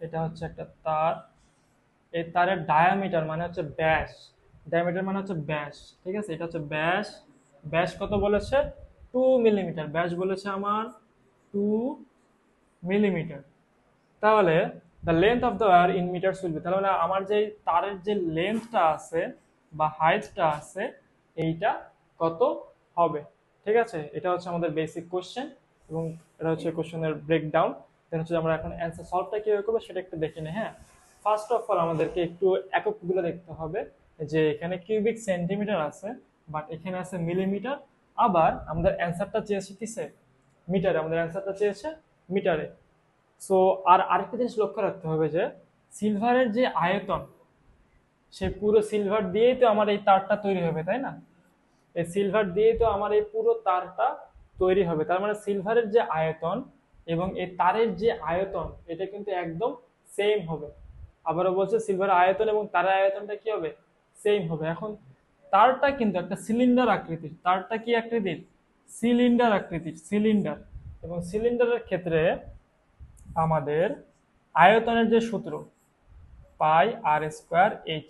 এটা হচ্ছে একটা তার। এই তারের ডায়ামিটার মানে হচ্ছে ব্যাস, ডায়ামিটার মানে হচ্ছে ব্যাস, ঠিক আছে, এটা হচ্ছে ব্যাস। ব্যাস কত বলেছে? 2 মিলিমিটার, ব্যাস বলেছে আমার 2 মিলিমিটার। তাহলে the length of the wire in metres will be, তাহলে মানে আমার যে তারের যে লেন্থটা আছে বা হাইটটা আছে এইটা কত হবে? ঠিক আছে, এটা হচ্ছে আমাদের বেসিক কোশ্চেন এবং এটা হচ্ছে কোশ্চেনের ব্রেকডাউন। দেন হচ্ছে আমরা এখন অ্যান্সার সলভটা কিভাবে করবো সেটা একটু দেখে নিই। হ্যাঁ, ফার্স্ট অফ অল আমাদেরকে একটু এককগুলো দেখতে হবে, যে এখানে কিউবিক সেন্টিমিটার আছে বাট এখানে আছে মিলিমিটার। আবার আমাদের অ্যান্সারটা চেয়েছে কিসে? মিটারে, আমাদের অ্যান্সারটা চেয়েছে মিটারে। সো আর আরেকটা জিনিস লক্ষ্য রাখতে হবে যে সিলভারের যে আয়তন, সে পুরো সিলভার দিয়েই তো আমার এই তারটা তৈরি হবে, তাই না? এই সিলভার দিয়েই তো আমার এই পুরো তারটা তৈরি হবে, তার মানে সিলভারের যে আয়তন এবং এই তারের যে আয়তন এটা কিন্তু একদম সেম হবে। আবারও বলছে সিলভারের আয়তন এবং তারের আয়তনটা কি হবে? সেম হবে। এখন তারটা কিন্তু একটা সিলিন্ডার আকৃতির, তারটা কি আকৃতির? সিলিন্ডার আকৃতির, সিলিন্ডার। এবং সিলিন্ডারের ক্ষেত্রে আমাদের আয়তনের যে সূত্র পাই আর স্কোয়ার এইচ,